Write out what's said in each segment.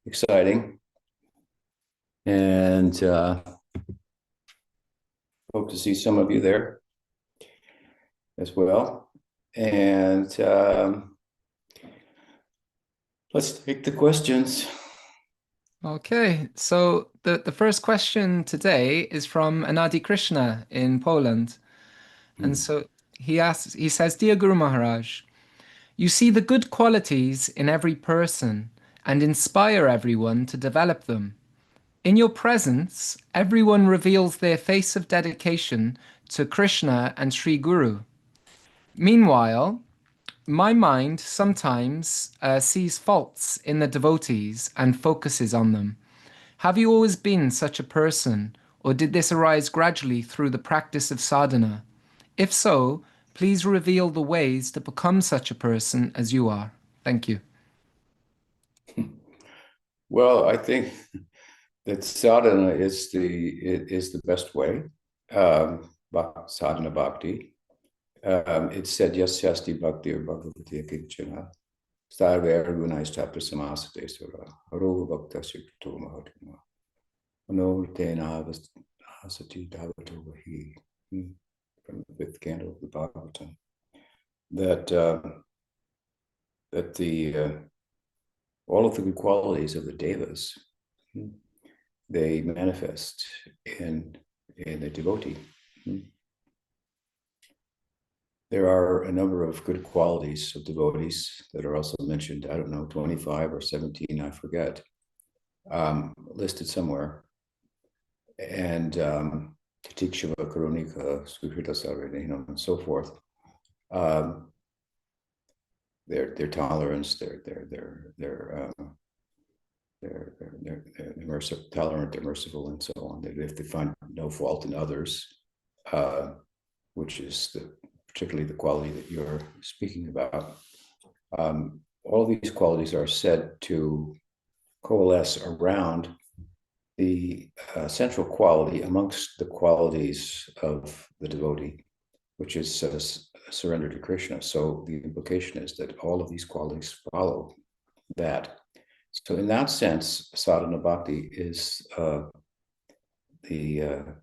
exciting. And hope to see some of you there as well. And let's take the questions. Okay, so the first question today is from Anadi Krishna in Poland. And so he says, Dear Guru Maharaj, you see the good qualities in every person and inspire everyone to develop them. In your presence, everyone reveals their face of dedication to Krishna and Sri Guru. Meanwhile, my mind sometimes sees faults in the devotees and focuses on them. Have you always been such a person, or did this arise gradually through the practice of sadhana? If so, please reveal the ways to become such a person as you are. Thank you. Well, I think that sadhana is the best way. Sadhana-bhakti. It said, Yasyasti bhakti or bhagavati kinchana. Starve argunaistapra samasate sura. Arova bhakta sikto mahatma. Anoltena asati dhavato vahi. From the fifth canto of the Bhagavatam. That all of the good qualities of the devas, they manifest in the devotee. There are a number of good qualities of devotees that are also mentioned, I don't know, 25 or 17, I forget, listed somewhere. And Titikshava Karunika, Sukrita Savarina, and so forth. Their tolerance, they're tolerant, they're merciful, and so on. If they find no fault in others, which is particularly the quality that you're speaking about. All of these qualities are said to coalesce around the central quality amongst the qualities of the devotee, which is surrender to Krishna. So the implication is that all of these qualities follow that. So in that sense, sadhana-bhakti is the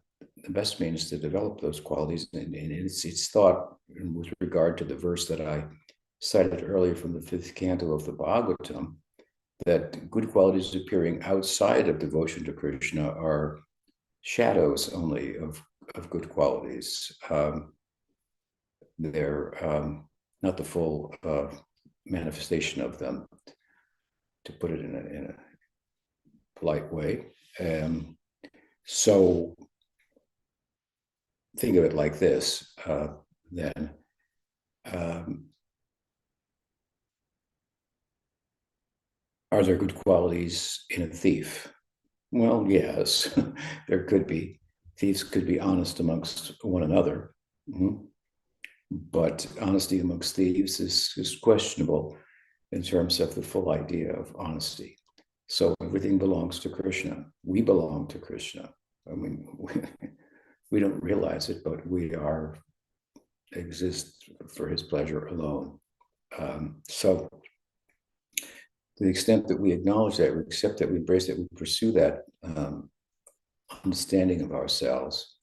best means to develop those qualities. And it's thought, with regard to the verse that I cited earlier from the fifth canto of the Bhagavatam, that good qualities appearing outside of devotion to Krishna are shadows only of good qualities. They're not the full manifestation of them, to put it in a polite way. So think of it like this, then. Are there good qualities in a thief? Well, yes, there could be. Thieves could be honest amongst one another. But honesty amongst thieves is questionable in terms of the full idea of honesty. So everything belongs to Krishna. We belong to Krishna. I mean, we don't realize it, but we exist for his pleasure alone. So to the extent that we acknowledge that, we accept that, we embrace that, we pursue that understanding of ourselves,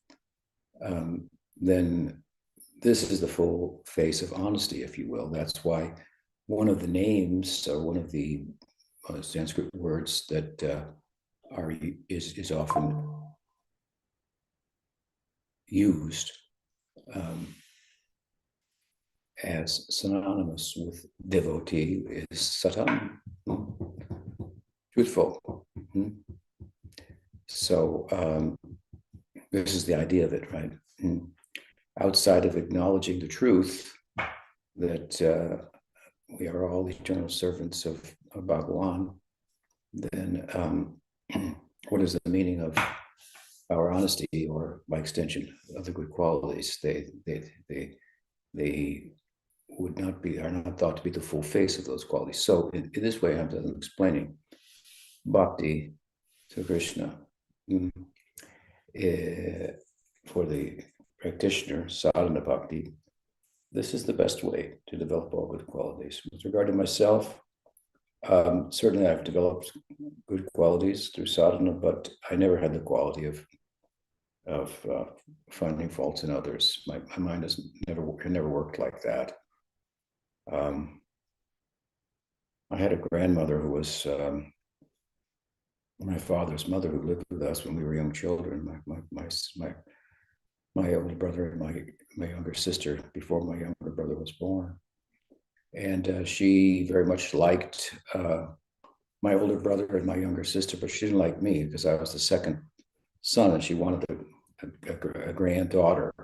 then this is the full face of honesty, if you will. That's why one of the names, or one of the Sanskrit words that is often used as synonymous with devotee is satam, truthful. So this is the idea of it, right? Outside of acknowledging the truth that we are all eternal servants of Bhagawan, then what is the meaning of our honesty, or by extension of the good qualities? They are not thought to be the full face of those qualities. So in this way, I'm explaining bhakti to Krishna for the practitioner, sadhana bhakti. This is the best way to develop all good qualities. With regard to myself, Certainly, I've developed good qualities through sadhana, but I never had the quality of finding faults in others. My mind has never worked like that. I had a grandmother who was my father's mother, who lived with us when we were young children. My older brother and my younger sister, before my younger brother was born, and she very much liked my older brother and my younger sister, but she didn't like me because I was the second son, and she wanted a granddaughter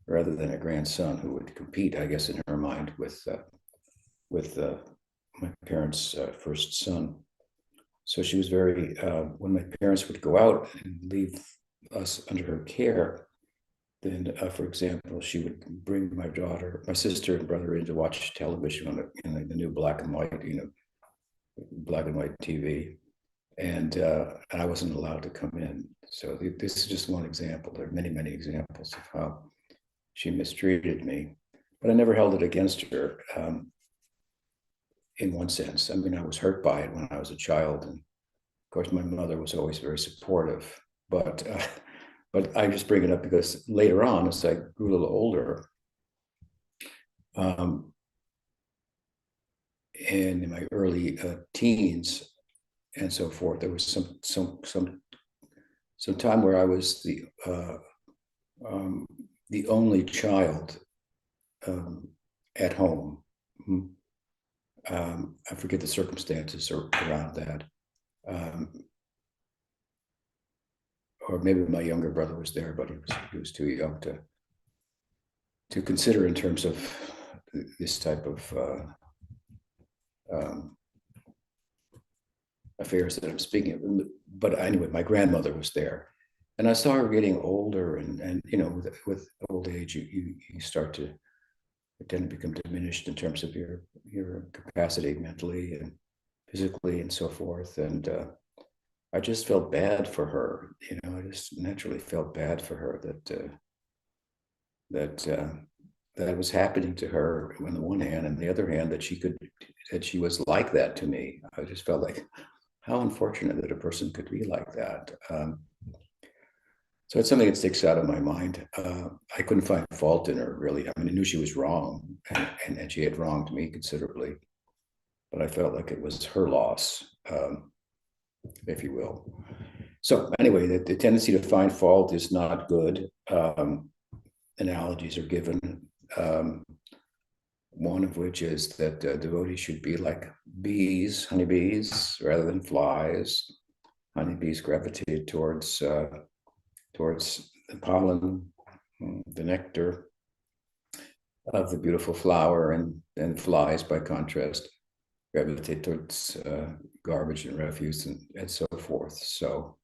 rather than a grandson who would compete, I guess, in her mind with my parents' first son. So she was very, when my parents would go out and leave us under her care, then, for example, she would bring my sister and brother in to watch television on the new black and white, black and white TV. And I wasn't allowed to come in. So this is just one example. There are many, many examples of how she mistreated me, but I never held it against her. In one sense, I mean, I was hurt by it when I was a child, and of course, my mother was always very supportive. But I just bring it up because later on, as I grew a little older, and in my early teens and so forth, there was some time where I was the only child at home. I forget the circumstances around that. Or maybe my younger brother was there, but he was too young to consider in terms of this type of affairs that I'm speaking of. But anyway, my grandmother was there, and I saw her getting older, and with old age, you start to tend to become diminished in terms of your capacity mentally and physically and so forth. And I just felt bad for her. I just naturally felt bad for her that was happening to her on the one hand, and the other hand that she was like that to me. I just felt like, how unfortunate that a person could be like that. So it's something that sticks out of my mind. I couldn't find fault in her, really. I mean, I knew she was wrong, and she had wronged me considerably, but I felt like it was her loss, if you will. So anyway, the tendency to find fault is not good. Analogies are given, one of which is that devotees should be like honeybees, rather than flies. Honeybees gravitate towards the pollen, the nectar of the beautiful flower, and flies, by contrast, gravitate towards garbage and refuse and so forth. So,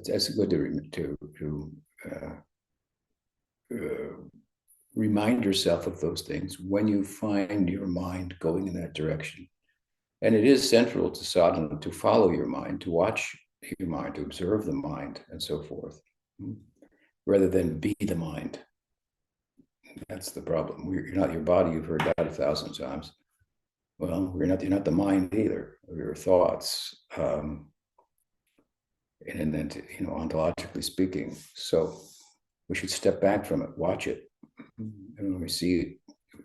it's good to remind yourself of those things when you find your mind going in that direction. And it is central to sadhana to follow your mind, to watch your mind, to observe the mind, and so forth, rather than be the mind. That's the problem. You're not your body. You've heard that 1,000 times. Well, you're not the mind either, of your thoughts, and then ontologically speaking. So we should step back from it, watch it, and when we see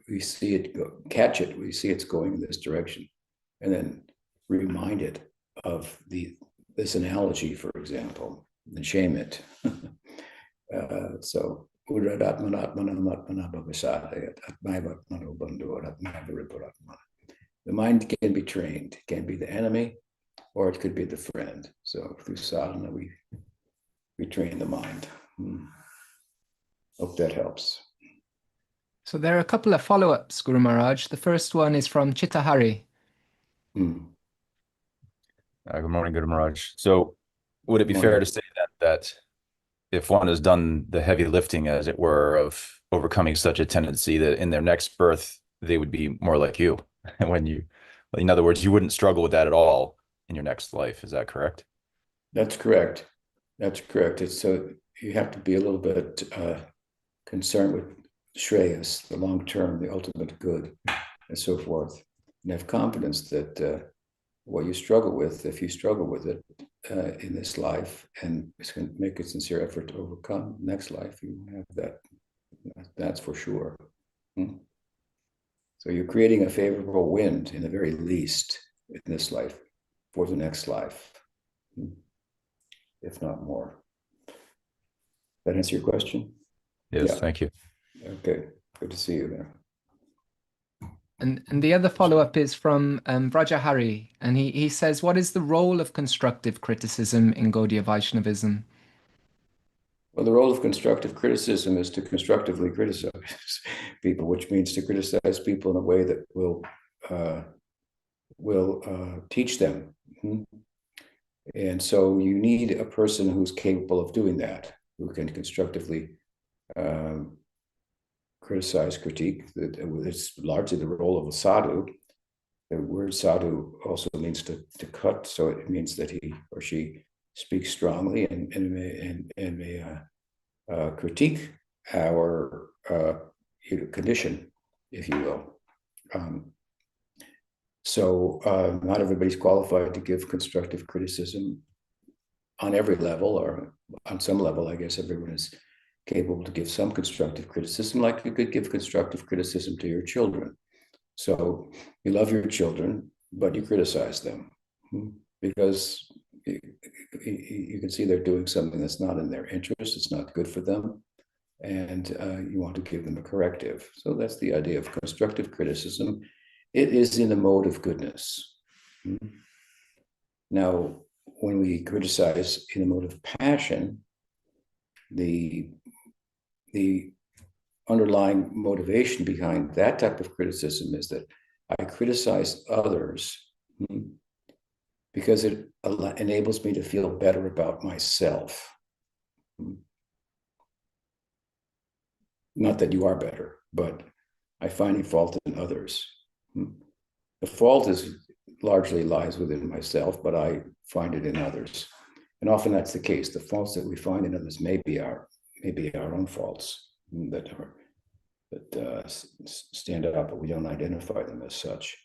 it catch it. We see it's going in this direction, and then remind it of this analogy, for example, and shame it. So the mind can be trained. It can be the enemy, or it could be the friend. So through sadhana, we train the mind. Hope that helps. So there are a couple of follow-ups, Guru Maharaj. The first one is from Chittahari. Good morning, Guru Maharaj. So would it be fair to say that if one has done the heavy lifting, as it were, of overcoming such a tendency, that in their next birth, they would be more like you? And in other words, you wouldn't struggle with that at all in your next life. Is that correct? That's correct. It's so you have to be a little bit concerned with Shreyas, the long term, the ultimate good. and so forth, and have confidence that what you struggle with, if you struggle with it in this life, and it's going to make a sincere effort to overcome next life, you have that. That's for sure. So you're creating a favorable wind, in the very least, in this life, for the next life, if not more. That answer your question? Yes, yeah. Thank you. Okay, good to see you there. And the other follow-up is from Vrajahari, and he says, what is the role of constructive criticism in Gaudiya Vaishnavism? Well, the role of constructive criticism is to constructively criticize people, which means to criticize people in a way that will teach them. And so you need a person who's capable of doing that, who can constructively criticize, critique. It's largely the role of a sadhu. The word sadhu also means to cut, so it means that he or she speaks strongly and may critique our condition, if you will. So not everybody's qualified to give constructive criticism on every level, or on some level. I guess everyone is capable to give some constructive criticism, like you could give constructive criticism to your children. So you love your children, but you criticize them because you can see they're doing something that's not in their interest, it's not good for them, and you want to give them a corrective. So that's the idea of constructive criticism. It is in the mode of goodness. Now, when we criticize in the mode of passion, the underlying motivation behind that type of criticism is that I criticize others because it enables me to feel better about myself. Not that you are better, but I find a fault in others. The fault largely lies within myself, but I find it in others. And often that's the case. The faults that we find in others may be our own faults that stand out, but we don't identify them as such.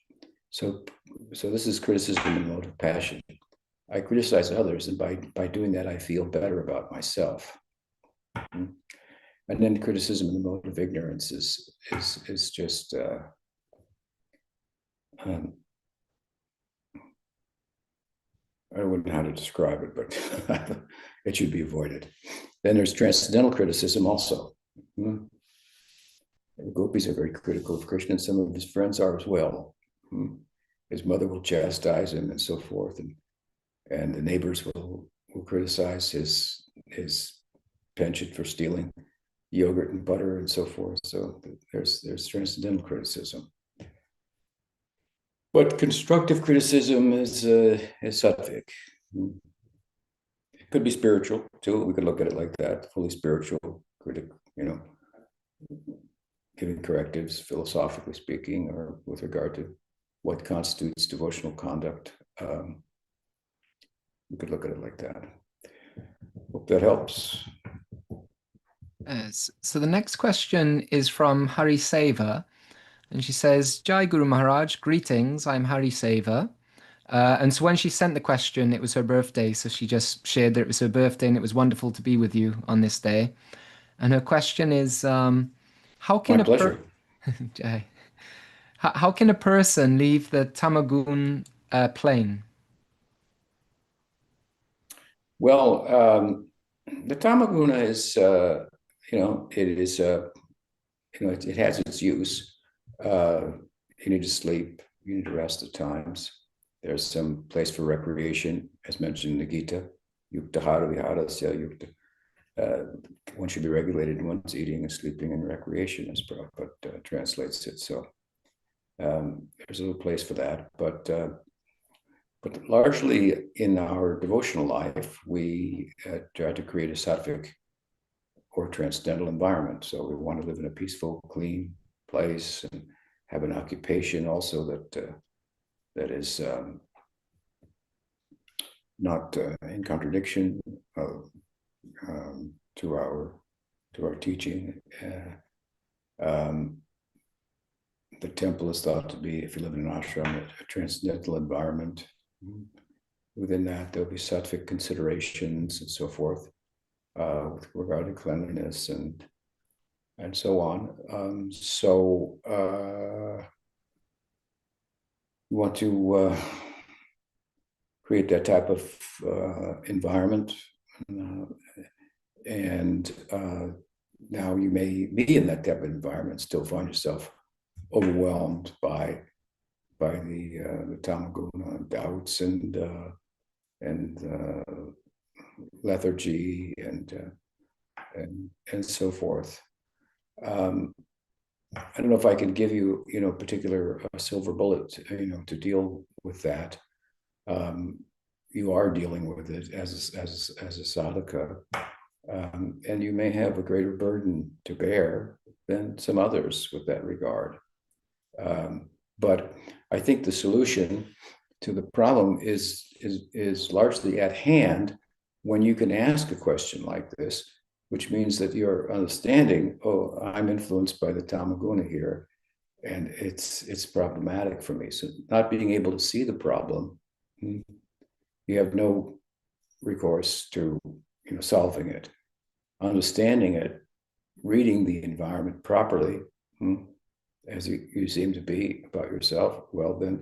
So this is criticism in the mode of passion. I criticize others, and by doing that, I feel better about myself. And then criticism in the mode of ignorance is just I wouldn't know how to describe it, but it should be avoided. Then there's transcendental criticism also. The gopis are very critical of Krishna, and some of his friends are as well. His mother will chastise him and so forth, and the neighbors will criticize his penchant for stealing yogurt and butter and so forth. So there's transcendental criticism. But constructive criticism is sattvic. It could be spiritual too. We could look at it like that, fully spiritual critic, giving correctives, philosophically speaking, or with regard to what constitutes devotional conduct. We could look at it like that. Hope that helps. So the next question is from Hari Seva. And she says, Jai Guru Maharaj, greetings, I'm Hari Seva. And so when she sent the question, it was her birthday. So she just shared that it was her birthday and it was wonderful to be with you on this day. And her question is, how can how can a person leave the tama-guna plane? Well, the tama-guna is, it is, it has its use. You need to sleep, you need to rest at times. There's some place for recreation, as mentioned in the Gita. Yuktahara viharasya yukta. One should be regulated in one's eating and sleeping and recreation, as Prabhupada translates it. So there's a little place for that. But largely in our devotional life, we try to create a sattvic or transcendental environment. So we want to live in a peaceful, clean place and have an occupation also that is not in contradiction to our teaching. the temple is thought to be, if you live in an ashram, a transcendental environment. Within that, there'll be sattvic considerations and so forth, with regard to cleanliness and so on. You want to create that type of environment, and now you may be in that type of environment, still find yourself overwhelmed by the tama-guna doubts and lethargy and so forth. I don't know if I can give you, particular silver bullet, to deal with that. You are dealing with it as a sadhaka, and you may have a greater burden to bear than some others with that regard. But I think the solution to the problem is largely at hand when you can ask a question like this, which means that you're understanding, oh, I'm influenced by the tama-guna here, and it's problematic for me. So not being able to see the problem, you have no recourse to solving it. Understanding it, reading the environment properly, as you seem to be about yourself, well, then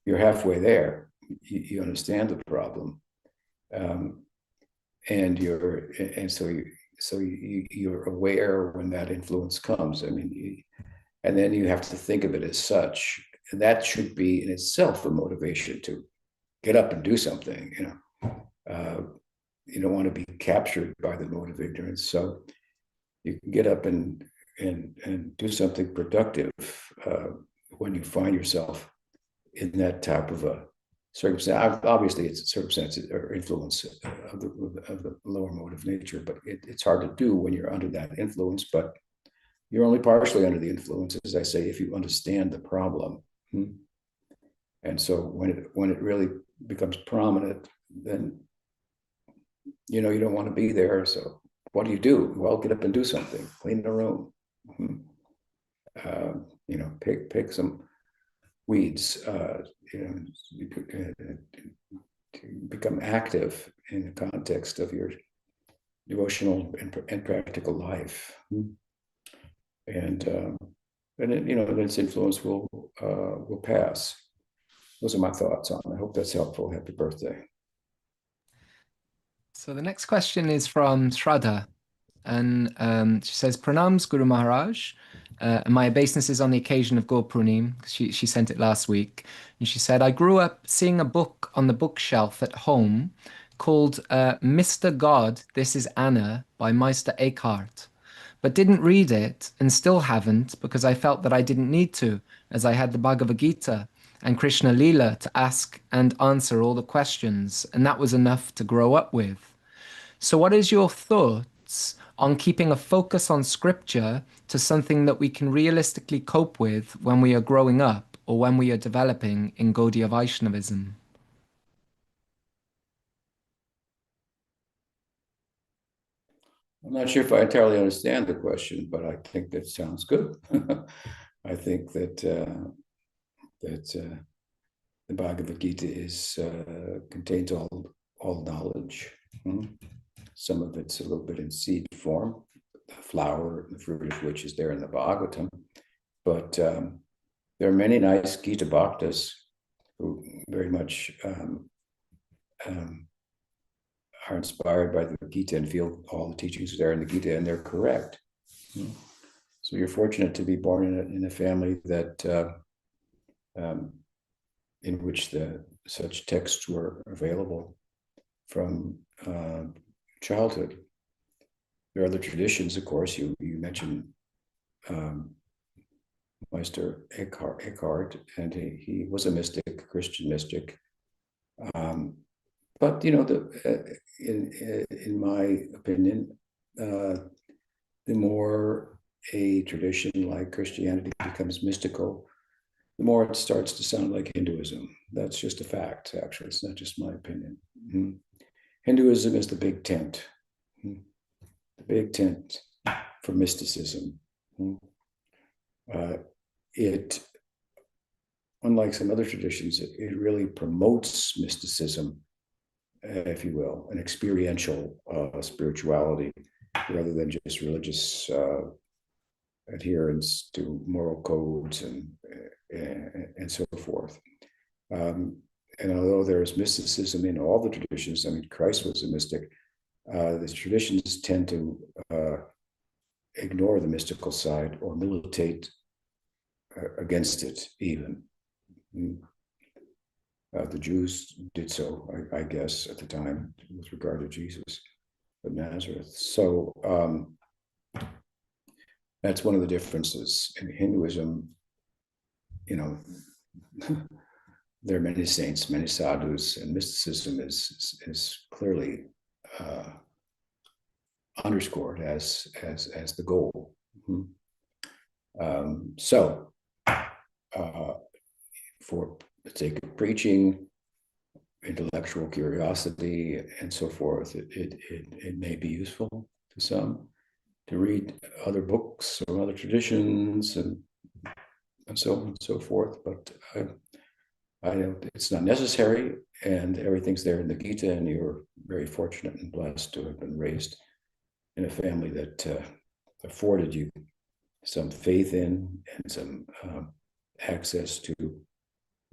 you're halfway there. You understand the problem, and so you're aware when that influence comes. I mean, and then you have to think of it as such, and that should be in itself a motivation to get up and do something. You don't want to be captured by the mode of ignorance, so you can get up and do something productive when you find yourself in that type of a circumstance. Obviously, it's a circumstance or influence of the lower mode of nature, but it's hard to do when you're under that influence. But you're only partially under the influence, as I say, if you understand the problem. And so when it really becomes prominent, then you don't want to be there. So what do? Well, get up and do something. Clean the room. Pick some weeds. To become active in the context of your devotional and practical life, and then its influence will pass. Those are my thoughts on it. I hope that's helpful. Happy birthday. So the next question is from Shraddha, and she says, Pranams Guru Maharaj. My obeisances on the occasion of Gurpurnim. She sent it last week. And she said, I grew up seeing a book on the bookshelf at home called Mr. God, This is Anna by Meister Eckhart, but didn't read it and still haven't because I felt that I didn't need to, as I had the Bhagavad Gita and Krishna Lila to ask and answer all the questions, and that was enough to grow up with. So what is your thoughts on keeping a focus on scripture to something that we can realistically cope with when we are growing up or when we are developing in Gaudiya Vaishnavism? I'm not sure if I entirely understand the question, but I think that sounds good. I think that the Bhagavad Gita contains all knowledge. Some of it's a little bit in seed form, the flower, the fruit of which is there in the Bhagavatam. But there are many nice Gita Bhaktas who very much are inspired by the Gita and feel all the teachings there in the Gita, and they're correct. So you're fortunate to be born in a family that in which such texts were available from childhood. There are other traditions, of course. You mentioned Meister Eckhart, and he was a mystic, a Christian mystic. But in my opinion, the more a tradition like Christianity becomes mystical, the more it starts to sound like Hinduism. That's just a fact, actually. It's not just my opinion. Hinduism is the big tent. The big tent for mysticism. it, unlike some other traditions, it really promotes mysticism, if you will, an experiential spirituality, rather than just religious adherence to moral codes and so forth. And although there is mysticism in all the traditions, I mean, Christ was a mystic, the traditions tend to ignore the mystical side or militate against it even. The Jews did so, I guess, at the time with regard to Jesus of Nazareth. So that's one of the differences. In Hinduism, you know, there are many saints, many sadhus, and mysticism is clearly underscored as the goal. So for the sake of preaching, intellectual curiosity, and so forth, it may be useful to some to read other books or other traditions and so on and so forth. But I don't. It's not necessary, and everything's there in the Gita. And you're very fortunate and blessed to have been raised in a family that afforded you some faith in and some access to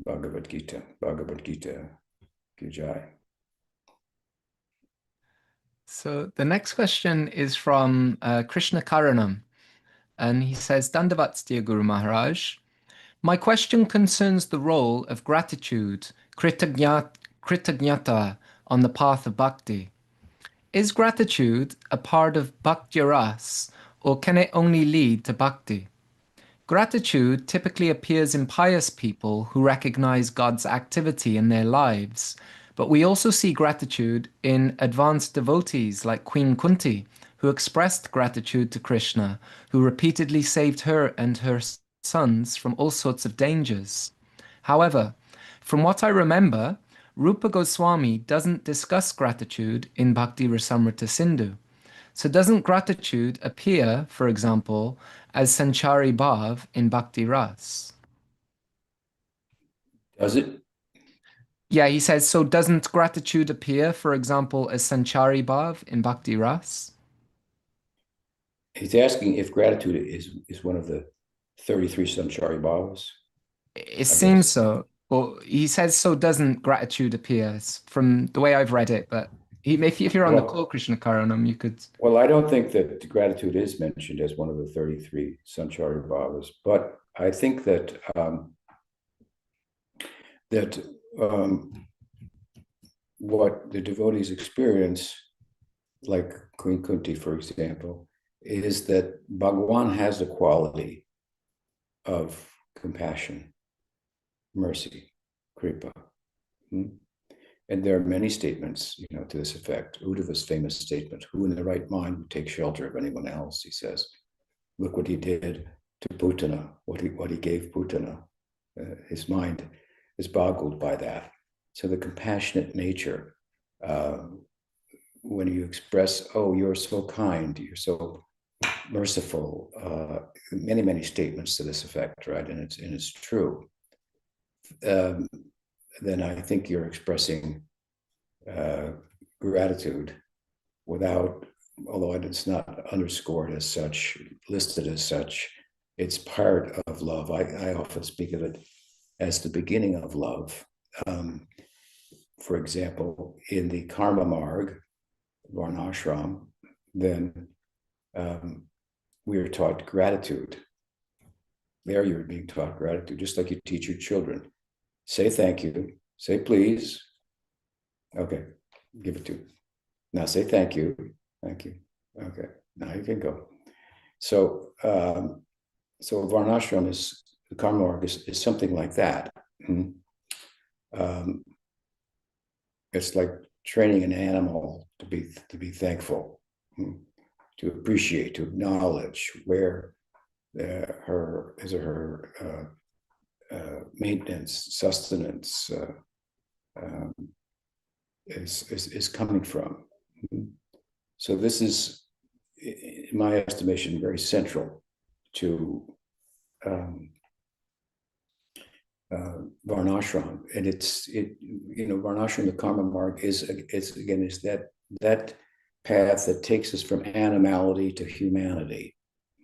Bhagavad Gita. Bhagavad Gita, Ki Jai. So the next question is from Krishna Karanam, and he says, Dandavats Guru Maharaj. My question concerns the role of gratitude, kritagnyata, on the path of bhakti. Is gratitude a part of bhakti-rasa, or can it only lead to bhakti? Gratitude typically appears in pious people who recognize God's activity in their lives, but we also see gratitude in advanced devotees like Queen Kunti, who expressed gratitude to Krishna, who repeatedly saved her and her sons from all sorts of dangers. However, from what I remember, Rupa Goswami doesn't discuss gratitude in Bhakti Rasamrita Sindhu. So doesn't gratitude appear, for example, as Sanchari Bhav in Bhakti Ras? Does it? Yeah, he says, so doesn't gratitude appear, for example, as Sanchari Bhav in Bhakti Ras? He's asking if gratitude is one of the 33 Sanchari Bhavas. It seems so. Well, he says, so doesn't gratitude appear, from the way I've read it, but if you're on the call, Krishna Karanam, you could... Well, I don't think that gratitude is mentioned as one of the 33 Sanchari Bhavas, but I think that what the devotees experience, like Queen Kunti, for example, is that Bhagavan has a quality of compassion, mercy, kripa. And there are many statements, to this effect. Uddhava's famous statement, who in the right mind would take shelter of anyone else, he says. Look what he did to Putana, what he gave Putana. His mind is boggled by that. So the compassionate nature, when you express, oh, you're so kind, you're so merciful, many, many statements to this effect, right? And it's true. Then I think you're expressing gratitude without, although it's not underscored as such, listed as such, it's part of love. I often speak of it as the beginning of love. For example, in the Karma Marg, Varnashram, then we are taught gratitude. There you're being taught gratitude, just like you teach your children. Say thank you, say please. Okay, give it to you. Now say thank you. Okay, now you can go. So Varnashram is, the Karma Marg is something like that. It's like training an animal to be thankful, to appreciate, to acknowledge where her maintenance, sustenance is coming from. So this is, in my estimation, very central to varnashram, and varnashram, the karma mark is that path that takes us from animality to humanity.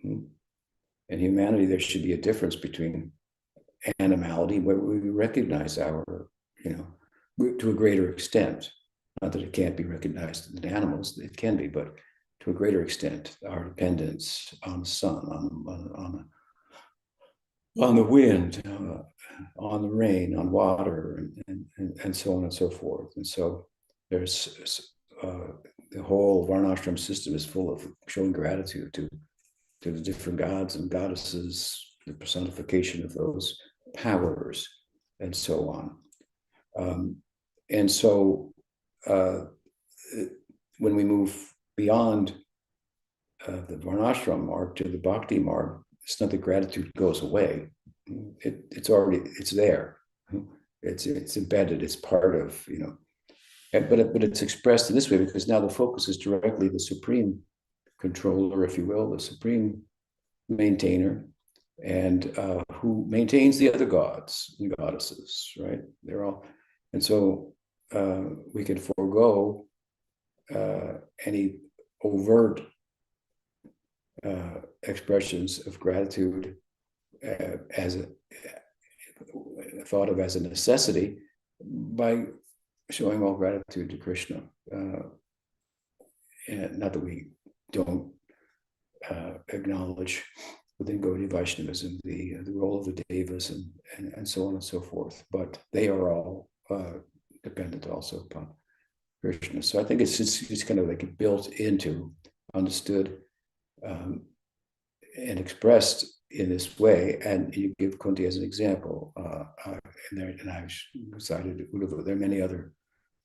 And humanity, there should be a difference between animality, where we recognize our, to a greater extent. Not that it can't be recognized in animals, it can be, but to a greater extent, our dependence on the sun, on the wind, on the rain, on water, and so on and so forth. And so there's the whole varnashram system is full of showing gratitude to the different gods and goddesses, the personification of those powers, and so on. And so when we move beyond the varnashram mark to the bhakti mark, it's not that gratitude goes away. It's there. It's embedded. It's part of, but it's expressed in this way because now the focus is directly the supreme controller, if you will, the supreme maintainer, and who maintains the other gods and goddesses, right? They're all, and so we can forego any overt expressions of gratitude thought of as a necessity by showing all gratitude to Krishna. And not that we don't acknowledge within Gaudiya Vaishnavism the role of the devas and so on and so forth, but they are all dependent also upon Krishna. So I think it's kind of like built into, understood, and expressed in this way. And you give Kunti as an example, and I've cited Uddhava. There are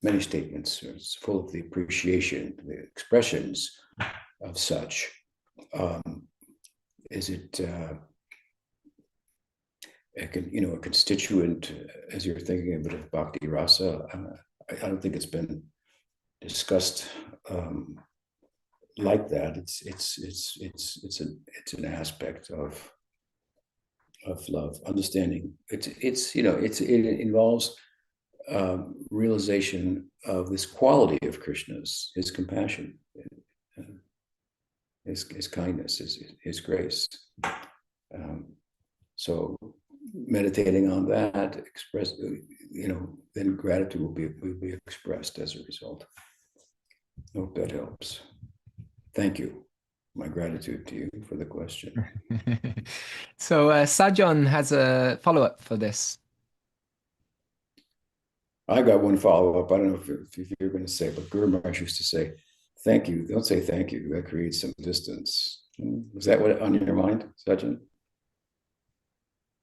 many statements. It's full of the appreciation, the expressions of such. Is it a constituent, as you're thinking of it, of bhakti-rasa? I don't think it's been discussed like that. It's an aspect of love, understanding. It involves realization of this quality of Krishna's, his compassion, his kindness, his grace. So meditating on that, then gratitude will be expressed as a result. I hope that helps. Thank you. My gratitude to you for the question. So Sajjan has a follow-up for this. I got one follow-up. I don't know if you're going to say, but Guru Maharaj used to say, thank you. Don't say thank you. That creates some distance. Was that what on your mind, Sajjan?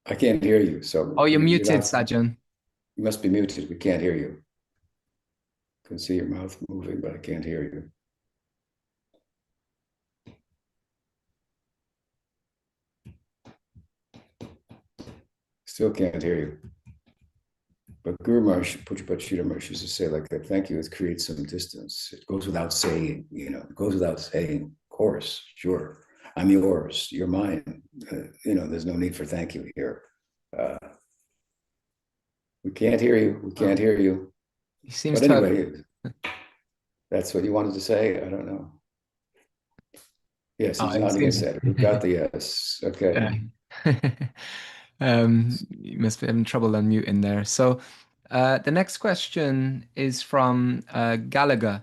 I can't hear you. So you're muted, Sajjan. You must be muted. We can't hear you. I can see your mouth moving, but I can't hear you. Still can't hear you. But Guru Maharaj, Pujapachita Maharaj used to say like that, thank you, it creates some distance. It goes without saying, it goes without saying, of course, sure. I'm yours, you're mine. There's no need for thank you here. We can't hear you. We can't hear you. He seems but anyway, that's what you wanted to say. I don't know. Yes, he's nodding his head. We've got the yes. Okay. You must be having trouble unmuting there. So the next question is from Gallagher,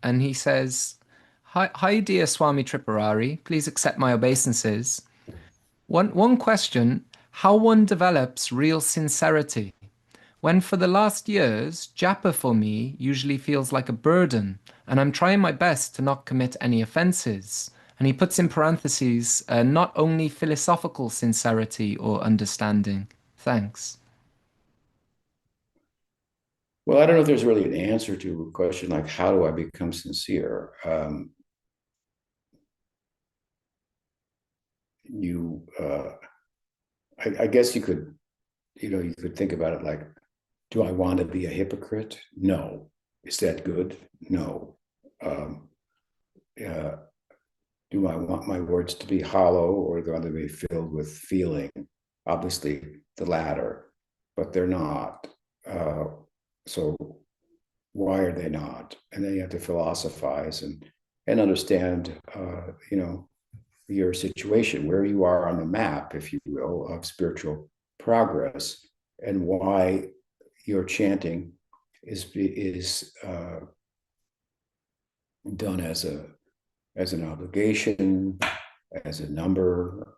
and he says, Hi, dear Swami Tripurari. Please accept my obeisances. One question, how one develops real sincerity? When for the last years, japa for me usually feels like a burden, and I'm trying my best to not commit any offenses. And he puts in parentheses, not only philosophical sincerity or understanding. Thanks. Well, I don't know if there's really an answer to a question like, how do I become sincere? I guess you could think about it like, do I want to be a hypocrite? No. Is that good? No. Do I want my words to be hollow or do I want to be filled with feeling? Obviously, the latter. but they're not. So why are they not? And then you have to philosophize and understand, your situation, where you are on the map, if you will, of spiritual progress, and why your chanting is done as an obligation, as a number,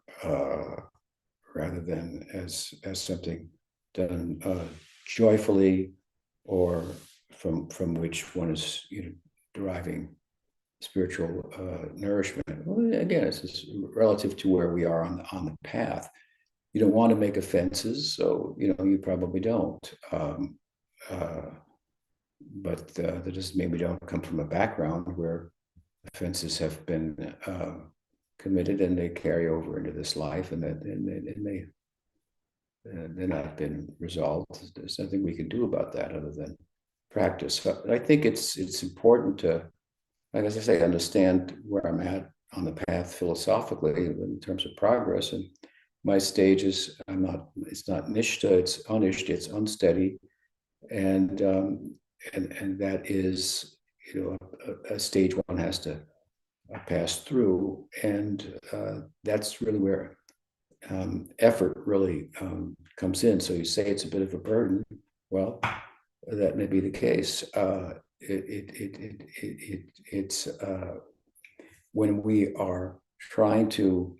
rather than as something done joyfully, or from which one is deriving spiritual nourishment. Well, again, it's just relative to where we are on the path. You don't want to make offenses, so you probably don't. But that doesn't mean we don't come from a background where offenses have been committed and they carry over into this life, and they're not been resolved. There's nothing we can do about that other than practice. So I think it's important to, like as I say, understand where I'm at on the path philosophically in terms of progress. And my stage is, it's not nishta, it's anishta, it's unsteady. And that is, a stage one has to pass through. And that's really where effort really comes in. So you say it's a bit of a burden. Well, that may be the case. It's when we are trying to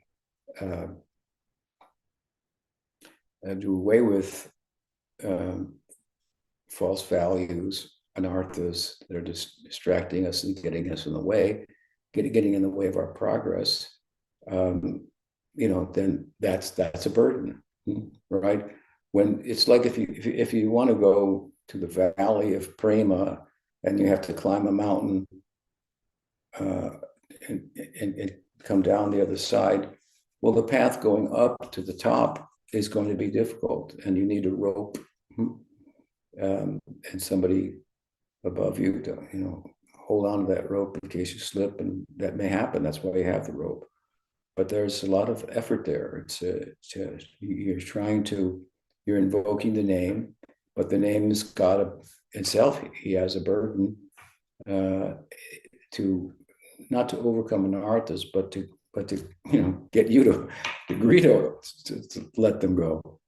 do away with false values, anarthas that are just distracting us and getting us in the way, getting in the way of our progress. Then that's a burden, right? When it's like if you want to go to the valley of prema and you have to climb a mountain and come down the other side, well, the path going up to the top is going to be difficult, and you need a rope and somebody above you to hold on to that rope in case you slip, and that may happen. That's why you have the rope. But there's a lot of effort there. You're invoking the name, but the name is God itself. He has a burden to not to overcome anarthas, but to get you to agree to let them go.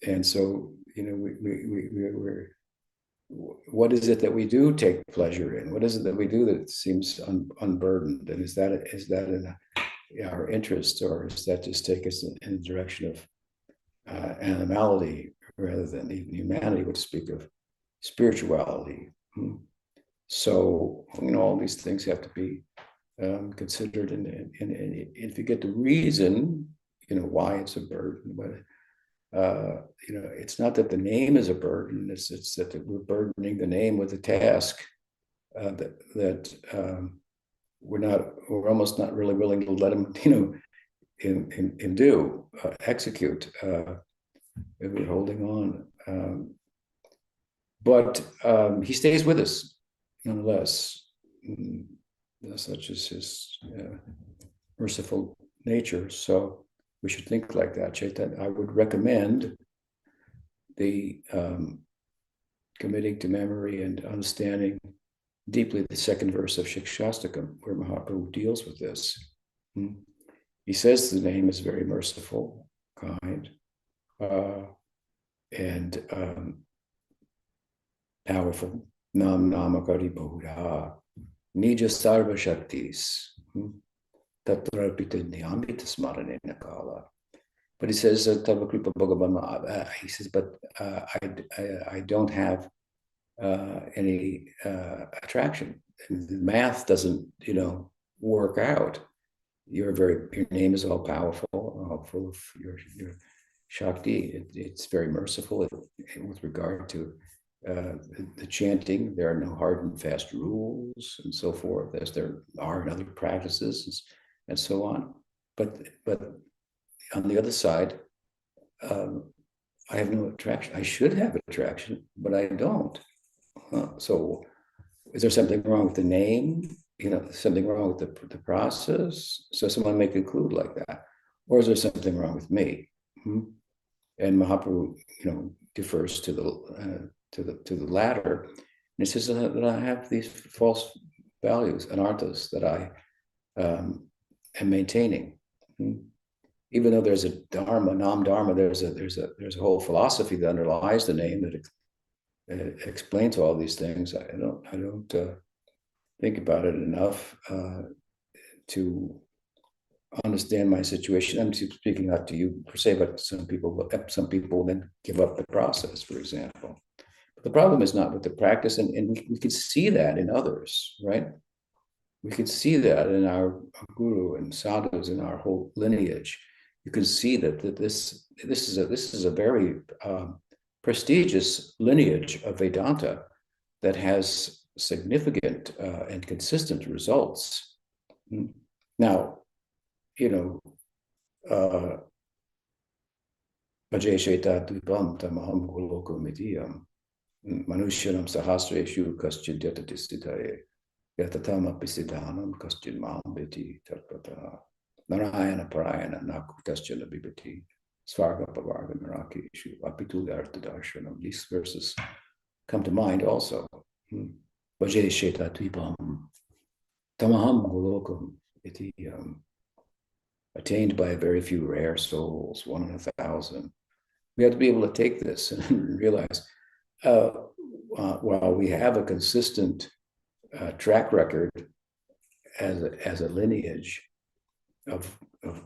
And so we're what is it that we do take pleasure in? What is it that we do that seems unburdened? And is that in our interest, or does that just take us in the direction of animality rather than even humanity, would speak of spirituality? So all these things have to be considered, and if you get the reason, why it's a burden, but it's not that the name is a burden. It's that we're burdening the name with a task that we're almost not really willing to let him, execute. If we're holding on, but he stays with us nonetheless. Such is his merciful nature. So we should think like that, Chaitanya. I would recommend the committing to memory and understanding deeply the second verse of Shikshastakam, where Mahaprabhu deals with this. He says the name is very merciful, kind, and powerful. Nam namakari bahudha, nija sarva shaktis. But he says, he says, but I don't have any attraction. And the math doesn't, work out. Your name is all powerful, all full of your shakti. It's very merciful with regard to the chanting. There are no hard and fast rules and so forth, as there are in other practices and so on. But on the other side, I have no attraction. I should have attraction, but I don't. So is there something wrong with the name? Something wrong with the process? So someone may conclude like that. Or is there something wrong with me? And Mahaprabhu, defers to the latter. And he says that I have these false values, anarthas, that I am maintaining. Even though there's a dharma, nam dharma, there's a whole philosophy that underlies the name that explains all these things. I don't think about it enough to understand my situation. I'm speaking not to you per se, but some people then give up the process, for example. But the problem is not with the practice, and we could see that in others, right? We could see that in our guru and sadhus in our whole lineage. You can see that this is a very prestigious lineage of Vedanta that has significant and consistent results. Now, Bhaje Sheta Dvipam Tamaham Goloko Mediyam Manushyanam Sahasreshu Kaschin Yatatisitaye Yatatama Pisidanam Kaschin Maham Beti Tatpata Narayana Parayana Nakutasjana Bibati Svarga Pavarga Narakishu Apitu Artadarshanam. These verses come to mind also. Bhaje Sheta Dvipam Tamaham Golokam Iti attained by a very few rare souls, 1 in 1,000. We have to be able to take this and realize, while we have a consistent track record as a lineage of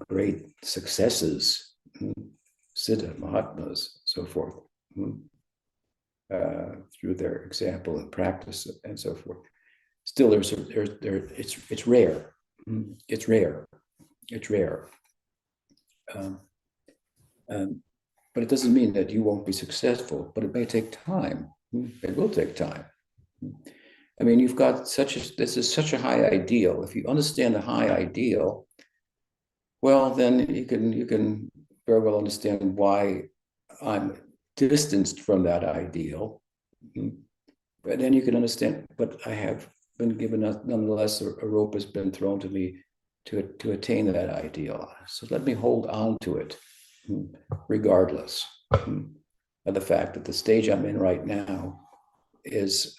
great successes, Siddha, Mahatmas, so forth, through their example and practice and so forth, still it's rare. It's rare. It's rare. But it doesn't mean that you won't be successful, but it may take time. It will take time. I mean, you've got this is such a high ideal. If you understand the high ideal, well, then you can very well understand why I'm distanced from that ideal. But then you can understand, but I have been given, nonetheless, a rope has been thrown to me to attain that ideal. So let me hold on to it, regardless of the fact that the stage I'm in right now is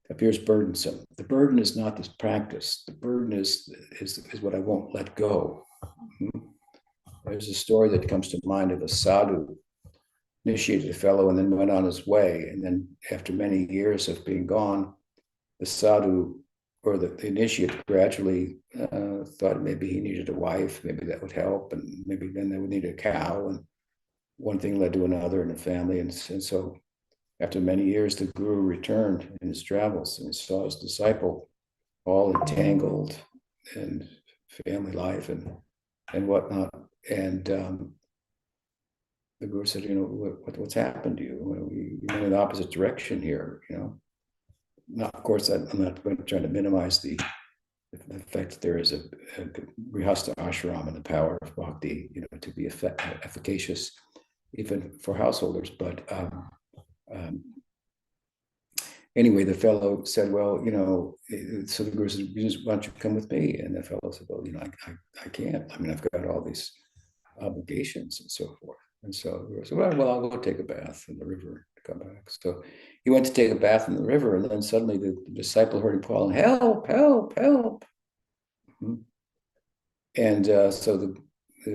appears burdensome. The burden is not this practice. The burden is what I won't let go. There's a story that comes to mind of a sadhu initiated a fellow and then went on his way. And then after many years of being gone, the sadhu or the initiate gradually thought maybe he needed a wife, maybe that would help, and maybe then they would need a cow, and one thing led to another in the family. And so after many years, the guru returned in his travels and he saw his disciple all entangled in family life and whatnot. And the guru said, what's happened to you? You went in the opposite direction here, Now, of course, I'm not trying to minimize the fact that there is a grihastha ashram and the power of bhakti, to be efficacious even for householders. But anyway, the fellow said, well, so the guru said, why don't you come with me? And the fellow said, well, I can't. I mean, I've got all these obligations and so forth. And so the guru said, well, I'll go take a bath in the river to come back. So he went to take a bath in the river, and then suddenly the disciple heard him calling, help, help, help. And so the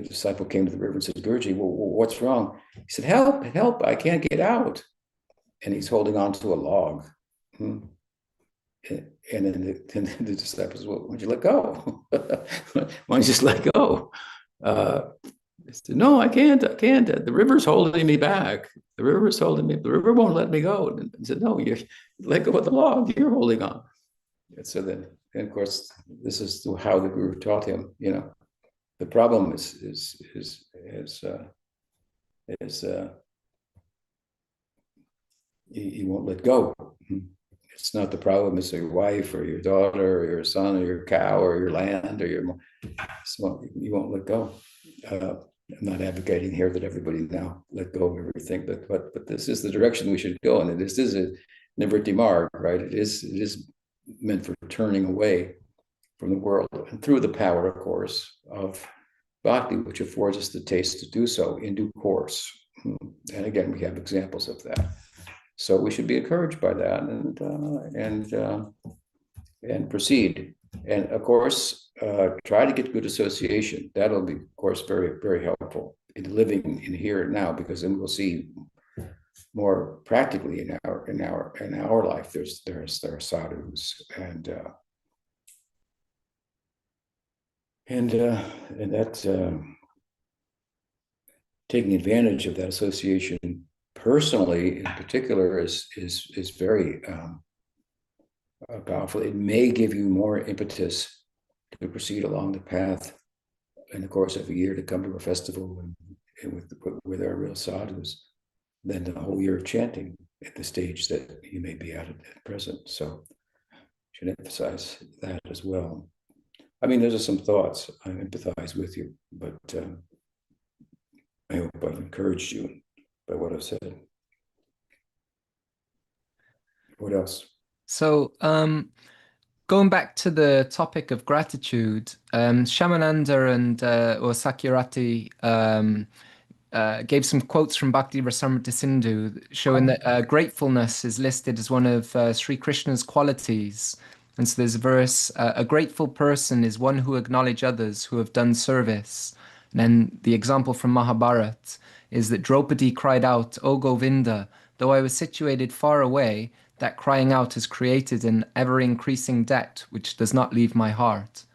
disciple came to the river and said, Guruji, well, what's wrong? He said, help, help, I can't get out. And he's holding on to a log. And then the disciple says, well, why don't you let go? Why don't you just let go? He said, no, I can't. The river's holding me back. The river won't let me go. And he said, no, you let go of the log. You're holding on. And so then, and of course, this is how the guru taught him. The problem is you won't let go. It's not the problem. It's your wife or your daughter or your son or your cow or your land or you won't let go. I'm not advocating here that everybody now let go of everything, but this is the direction we should go, and this is a nivritti marg, right? It is meant for turning away from the world, and through the power, of course, of bhakti, which affords us the taste to do so in due course. And again, we have examples of that. So we should be encouraged by that and proceed. And of course, try to get good association. That'll be, of course, very, very helpful in living in here and now, because then we'll see more practically in our life. There are sadhus and that taking advantage of that association personally, in particular, is very powerful. It may give you more impetus to proceed along the path in the course of a year, to come to a festival and with our real sadhus, than the whole year of chanting at the stage that you may be at present. So should emphasize that as well. I mean, those are some thoughts. I empathize with you, but I hope I've encouraged you by what I've said. What else? So, going back to the topic of gratitude, Shamananda and or Sakyarati gave some quotes from Bhakti-rasa Sindhu showing that gratefulness is listed as one of Sri Krishna's qualities. And so there's a verse, a grateful person is one who acknowledges others who have done service. And then the example from Mahabharata is that Draupadi cried out, "O Govinda, though I was situated far away, that crying out has created an ever-increasing debt which does not leave my heart."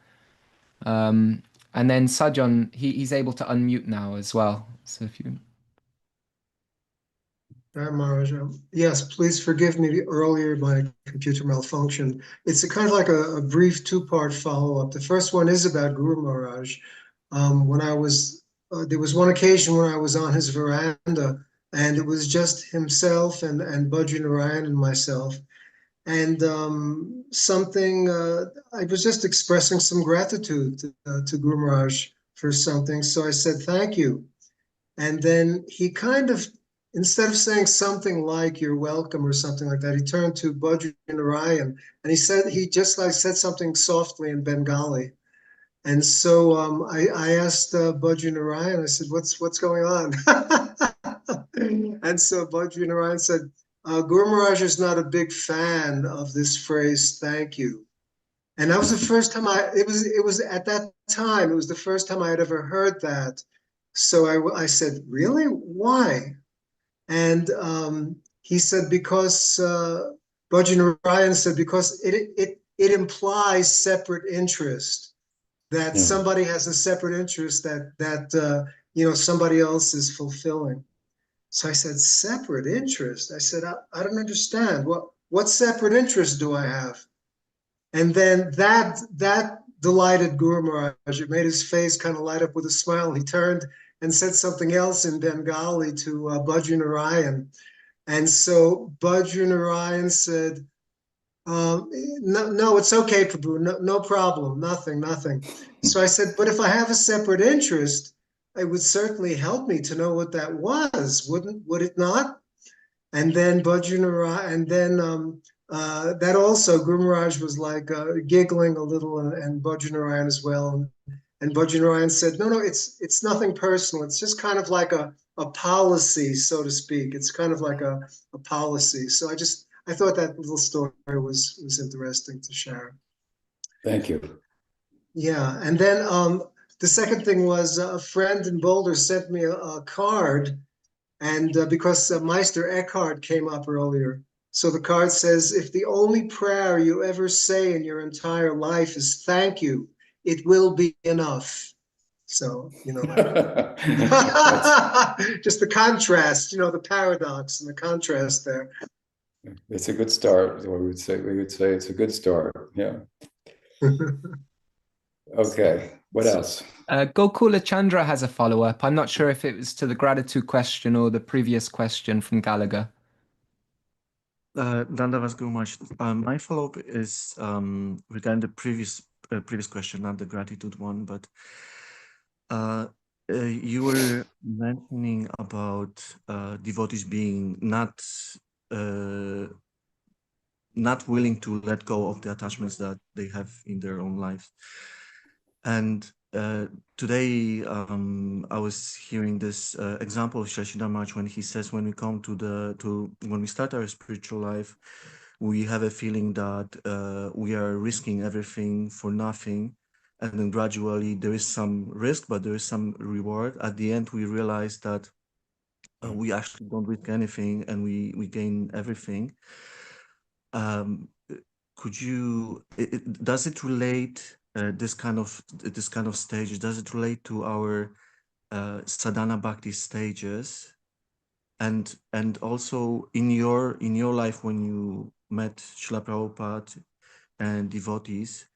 And then Sajjan, he's able to unmute now as well. So if you... Maharaja. Yes, please forgive me. Earlier, my computer malfunctioned. It's a kind of like a brief two-part follow-up. The first one is about Guru Maharaj. When I was, there was one occasion when I was on his veranda, and it was just himself and Bhajji Narayan and myself. And I was just expressing some gratitude to Guru Maharaj for something. So I said, "Thank you." And then he kind of, instead of saying something like "you're welcome" or something like that, he turned to Bhajji Narayan and he just like said something softly in Bengali. And so I asked Bhajji Narayan, I said, what's going on? And so Bhajji Narayan said, Guru Maharaj is not a big fan of this phrase, "thank you." And that was the first time it was at that time, it was the first time I had ever heard that. So I said, "Really? Why?" And he said, because Bhajji Narayan said, because it implies separate interest, that somebody has a separate interest that somebody else is fulfilling. So I said, "Separate interest?" I said, I don't understand. What separate interest do I have? And then that delighted Guru Maharaj. It made his face kind of light up with a smile. He turned and said something else in Bengali to Bhajji Narayan. And so Bhajji Narayan said, no, it's okay, Prabhu, no problem, nothing. So I said, "But if I have a separate interest, it would certainly help me to know what that was, would it not?" And then Bhajji Narayan, and then that also, Guru Maharaj was like giggling a little, and Bhajji Narayan as well. And Bhajji Narayan said, no, it's nothing personal. It's just kind of like a policy, so to speak. It's kind of like a policy. So I thought that little story was interesting to share. Thank you. Yeah, and then the second thing was a friend in Boulder sent me a card, and because Meister Eckhart came up earlier, so the card says, "If the only prayer you ever say in your entire life is thank you, it will be enough." So, just the contrast, the paradox and the contrast there. It's a good start. We would say it's a good start. Yeah. Okay. What else? Gokula Chandra has a follow-up. I'm not sure if it was to the gratitude question or the previous question from Gallagher. Dandavats Guru Maharaja. My follow-up is regarding the previous question, not the gratitude one, but you were mentioning about devotees being not willing to let go of the attachments that they have in their own lives. And today I was hearing this example of Srila Sridhara Maharaj when he says, when we come when we start our spiritual life, we have a feeling that we are risking everything for nothing, and then gradually there is some risk, but there is some reward. At the end, we realize that we actually don't risk anything, and we gain everything. Could you? Does it relate this kind of stage? Does it relate to our sadhana-bhakti stages? And also in your life, when you met Srila Prabhupada and devotees,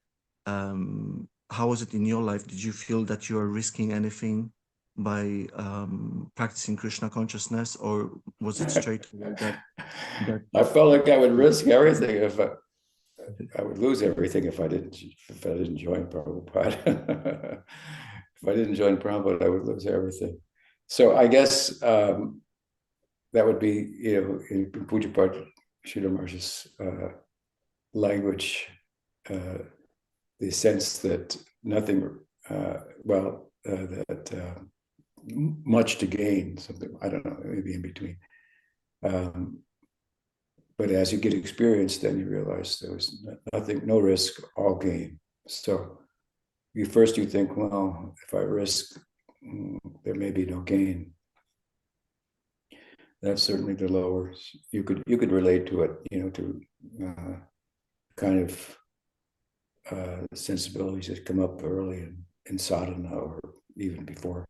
how was it in your life? Did you feel that you are risking anything by practicing Krishna consciousness, or was it straight that I felt like I would risk everything if I would lose everything if I didn't join Prabhupada. If I didn't join Prabhupada, I would lose everything. So I guess that would be, in Pujapad Sridhar Maharaj's language, the sense that nothing, that much to gain, something, I don't know, maybe in between. But as you get experience, then you realize there was nothing, no risk, all gain. So you think, well, if I risk, there may be no gain. That's certainly the lower. You could relate to it, to kind of sensibilities that come up early in sadhana, or even before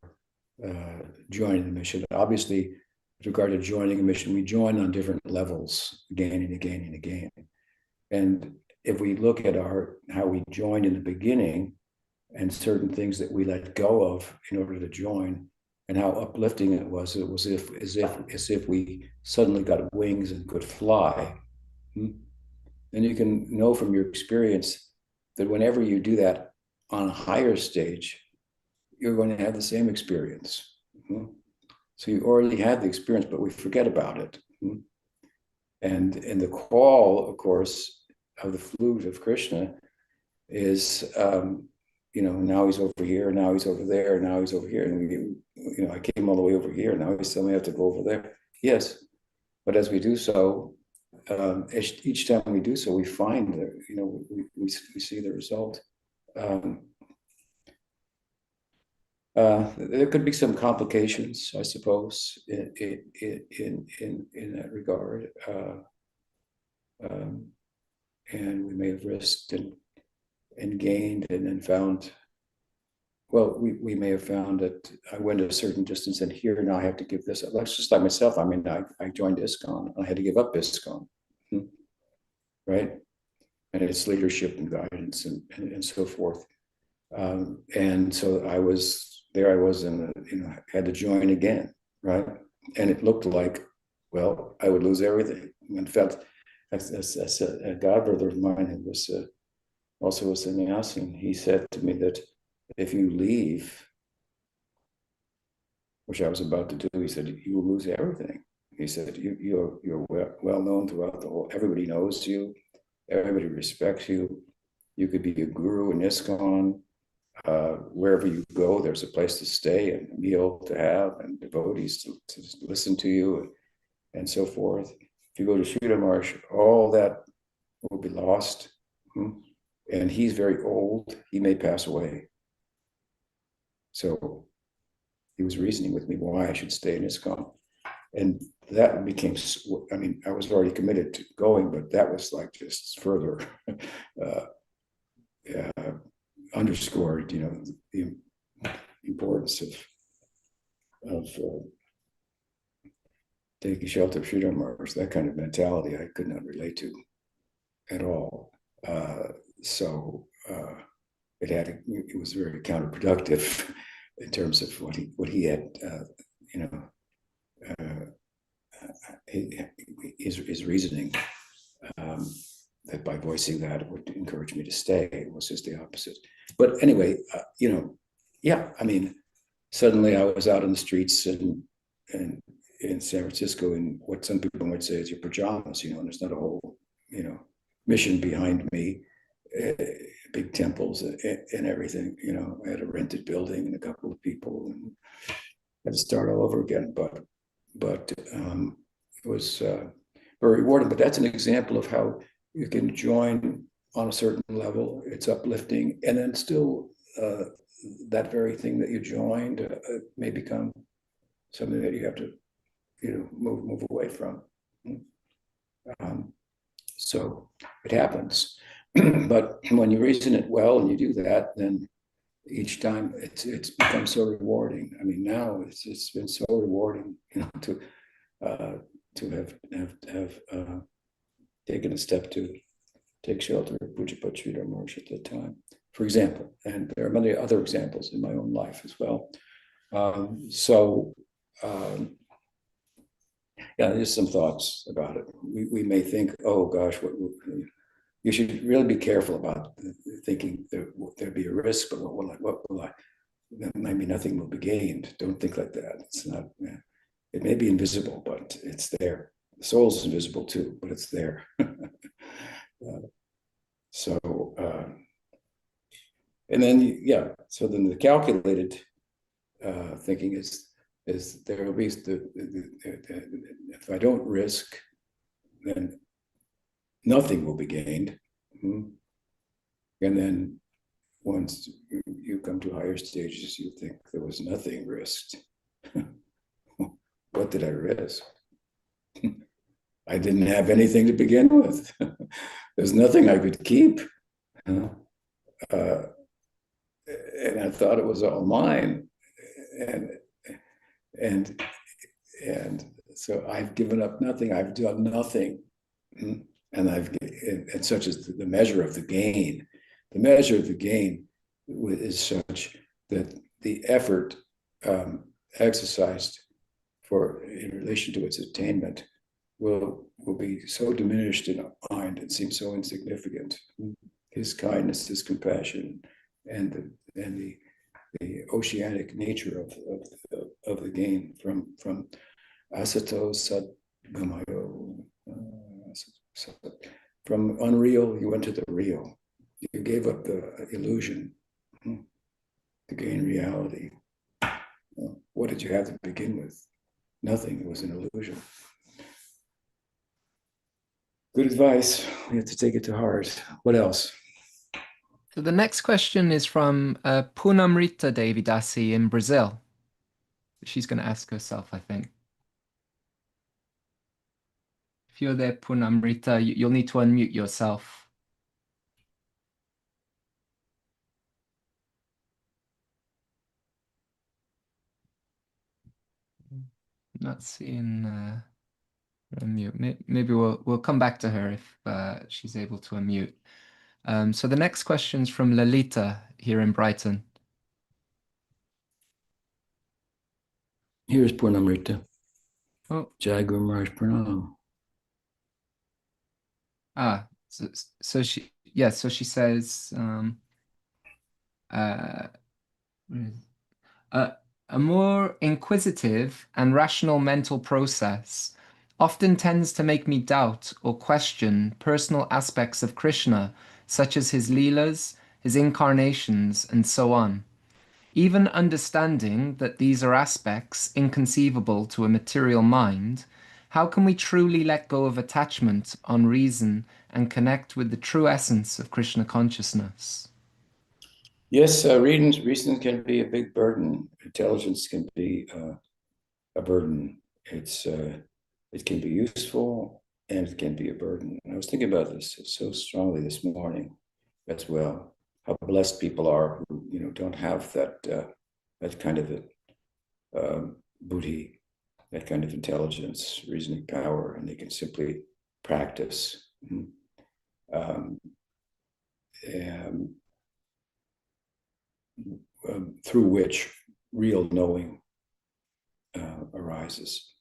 joining the mission. Obviously, with regard to joining a mission, we join on different levels, again and again and again. And if we look at how we joined in the beginning, and certain things that we let go of in order to join, and how uplifting it was as if we suddenly got wings and could fly. Then you can know from your experience that whenever you do that on a higher stage, you're going to have the same experience. So you already had the experience, but we forget about it. And the call, of course, of the flute of Krishna is, now he's over here, now he's over there, now he's over here. And I came all the way over here, now he's telling me I have to go over there. Yes, but as we do so, each time we do so, we find that, we see the result. There could be some complications, I suppose, in that regard, and we may have risked and gained, and then found. Well, we may have found that I went a certain distance, and here now I have to give this up. That's just like myself. I mean, I joined ISKCON. I had to give up ISKCON, right? And its leadership and guidance and so forth. And so I was and had to join again, right? And it looked like, well, I would lose everything. In fact, a godbrother of mine who was also a sannyasi, and he said to me that if you leave, which I was about to do, he said, you will lose everything. He said, you're well known throughout the whole, everybody knows you, everybody respects you. You could be a guru in ISKCON. Wherever you go, there's a place to stay and a meal to have and devotees to listen to you and so forth. If you go to Sridhar Maharaj, all that will be lost. And he's very old. He may pass away. So he was reasoning with me why I should stay in ISKCON. And that became, I was already committed to going, but that was like just further underscored, the importance of taking shelter of Sridhar Maharaj. That kind of mentality I could not relate to at all. So it was very counterproductive in terms of what he had, his reasoning, that by voicing that it would encourage me to stay. It was just the opposite. But anyway, suddenly I was out in the streets and in San Francisco in what some people might say is your pajamas, and there's not a whole, mission behind me. big temples and everything. You know, I had a rented building and a couple of people, and had to start all over again. But it was very rewarding. But that's an example of how you can join on a certain level. It's uplifting, and then still that very thing that you joined may become something that you have to, move away from. So it happens. But when you reason it well and you do that, then each time it's become so rewarding. I mean, now it's been so rewarding, to have taken a step to take shelter of Pujapad Sridhara Maharaja at that time, for example. And there are many other examples in my own life as well. Yeah, there's some thoughts about it. We may think, oh gosh, you should really be careful about thinking there'd be a risk, but what will I? Maybe nothing will be gained. Don't think like that. It's not. It may be invisible, but it's there. The soul is invisible too, but it's there. And then so then the calculated thinking is there will be if I don't risk, then nothing will be gained. And then once you come to higher stages, you think there was nothing risked. What did I risk? I didn't have anything to begin with. There's nothing I could keep. And I thought it was all mine. And so I've given up nothing. I've done nothing. And such as the measure of the gain. The measure of the gain is such that the effort exercised in relation to its attainment will be so diminished in our mind and seem so insignificant. His kindness, his compassion, and the oceanic nature of the gain from asato sadgamayo. From unreal, you went to the real. You gave up the illusion to gain reality. What did you have to begin with? Nothing. It was an illusion. Good advice. We have to take it to heart. What else? So the next question is from Punamrita Devidasi in Brazil. She's going to ask herself, I think. If you're there, Punamrita, you'll need to unmute yourself. Not seeing unmute. Maybe we'll come back to her if she's able to unmute. So the next question's from Lalita here in Brighton. Here's Purnamrita. Oh. Jai Guru Maharaj Pranam. So she says a more inquisitive and rational mental process often tends to make me doubt or question personal aspects of Krishna, such as his leelas, his incarnations, and so on. Even understanding that these are aspects inconceivable to a material mind, how can we truly let go of attachment on reason and connect with the true essence of Krishna consciousness? Yes, reason can be a big burden. Intelligence can be a burden. It can be useful and it can be a burden. I was thinking about this so strongly this morning as well. How blessed people are who don't have that kind of buddhi, that kind of intelligence, reasoning power, and they can simply practice. Through which real knowing arises.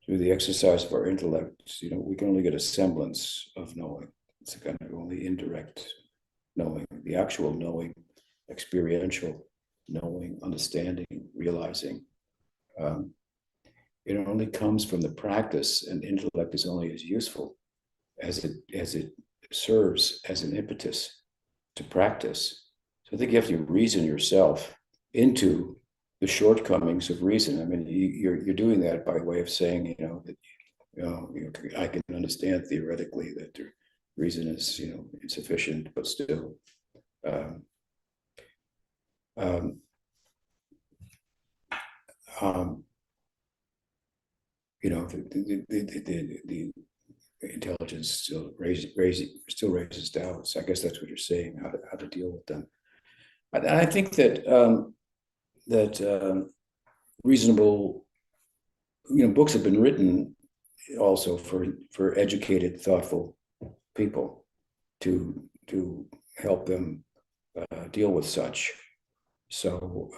Through the exercise of our intellect, we can only get a semblance of knowing. It's a kind of only indirect knowing. The actual knowing, experiential knowing, understanding, realizing, it only comes from the practice, and intellect is only as useful as it serves as an impetus to practice. So I think you have to reason yourself into the shortcomings of reason. I mean, you're doing that by way of saying, that I can understand theoretically that reason is, insufficient, but still, the intelligence still raises doubts. I guess that's what you're saying, how to deal with them. And I think that reasonable, books have been written also for educated, thoughtful people to help them deal with such. So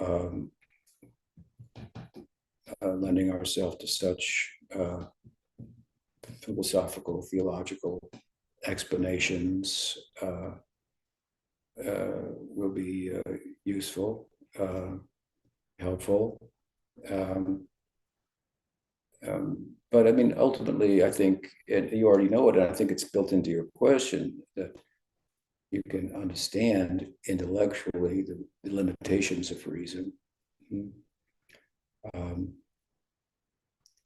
lending ourselves to such philosophical, theological explanations will be useful, helpful. But I mean, ultimately, I think, and you already know it, and I think it's built into your question, that you can understand intellectually the limitations of reason. But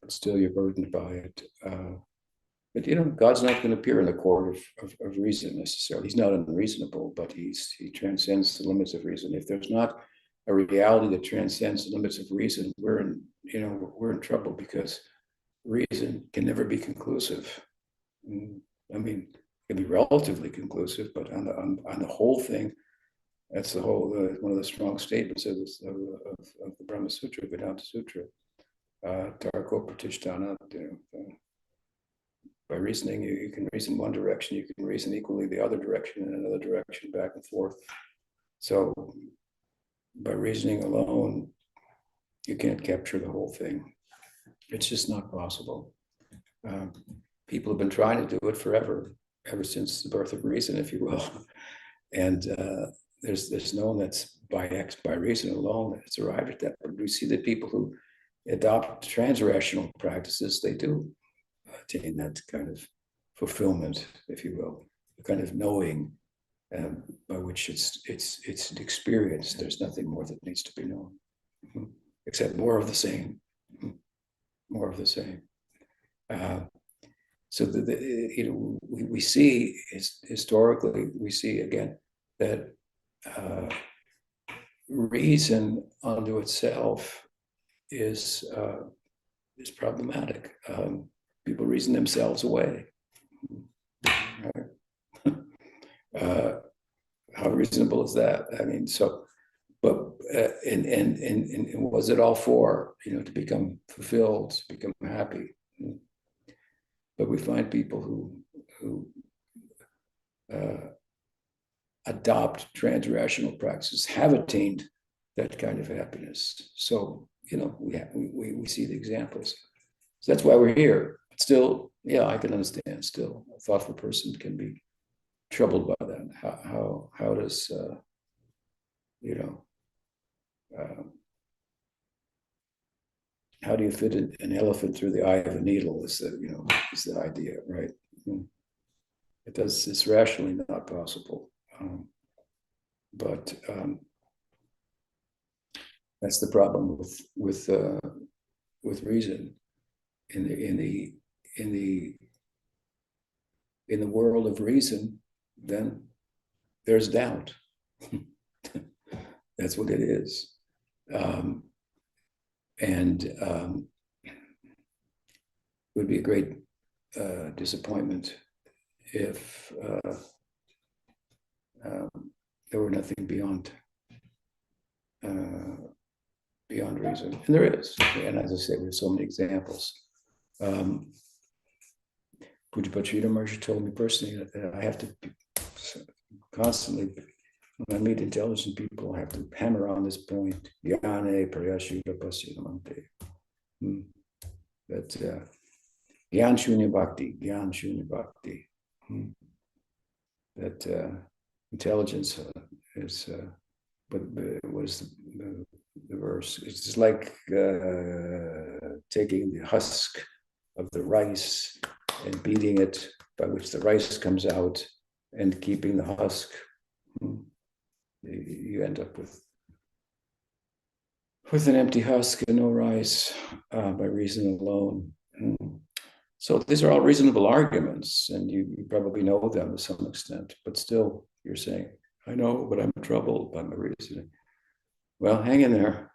still you're burdened by it. But God's not going to appear in the court of reason necessarily. He's not unreasonable, but he transcends the limits of reason. If there's not a reality that transcends the limits of reason, we're in trouble, because reason can never be conclusive. I mean, it can be relatively conclusive, but on the whole thing, that's the whole one of the strong statements of the Brahma Sutra, Vedanta Sutra. Tarko Pratishtana. By reasoning, you can reason one direction, you can reason equally the other direction, and another direction, back and forth. So by reasoning alone, you can't capture the whole thing. It's just not possible. People have been trying to do it forever, ever since the birth of reason, if you will. And there's no one that's by reason alone that's arrived at that. But we see that people who adopt transrational practices, they do attain that kind of fulfillment, if you will, the kind of knowing by which it's experienced. There's nothing more that needs to be known, except more of the same, more of the same. So we see historically, we see again that reason unto itself is problematic. People reason themselves away. How reasonable is that? I mean, so, but and was it all for to become fulfilled, to become happy? But we find people who adopt transrational practices have attained that kind of happiness. So we see the examples. So that's why we're here. Still, yeah, I can understand. Still, a thoughtful person can be troubled by that. How does how do you fit an elephant through the eye of a needle? Is the idea, right? It's rationally not possible. But that's the problem with reason. In the world of reason, then there's doubt. That's what it is. And it would be a great disappointment if there were nothing beyond reason. And there is. And as I say, there's so many examples. Pujapad Sridhara Maharaja told me personally that I have to constantly, when I meet intelligent people, I have to hammer on this point. Jnane prayashira pasyamante. That Gyan Shunya Bhakti, Gyan Shunya Bhakti. That intelligence is, what is the verse? It's just like taking the husk of the rice and beating it, by which the rice comes out, and keeping the husk. You end up with an empty husk and no rice by reason alone. So these are all reasonable arguments, and you probably know them to some extent, but still you're saying, I know, but I'm troubled by my reasoning. Well, hang in there.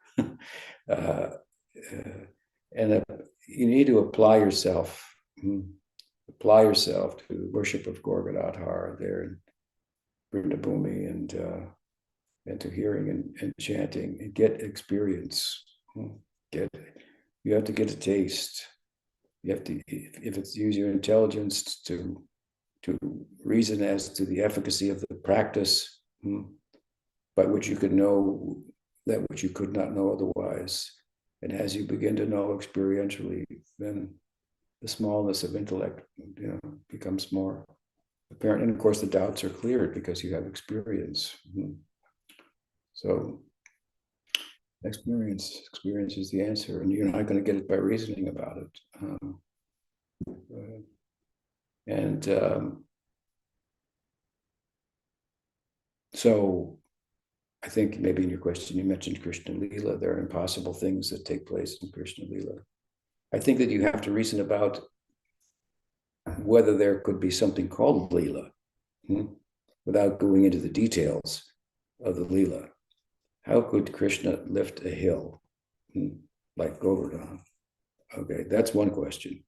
And you need to apply yourself to the worship of Gorgadadhar there in Vrindabhumi, and to hearing and chanting, and get experience. You have to get a taste. You have to, if it's use your intelligence to reason as to the efficacy of the practice, by which you could know that which you could not know otherwise. And as you begin to know experientially, then the smallness of intellect, becomes more apparent. And of course, the doubts are cleared because you have experience. So experience is the answer, and you're not going to get it by reasoning about it. So I think maybe in your question, you mentioned Krishna Lila. There are impossible things that take place in Krishna Lila. I think that you have to reason about whether there could be something called Lila, without going into the details of the Lila. How could Krishna lift a hill like Govardhan? Okay, that's one question.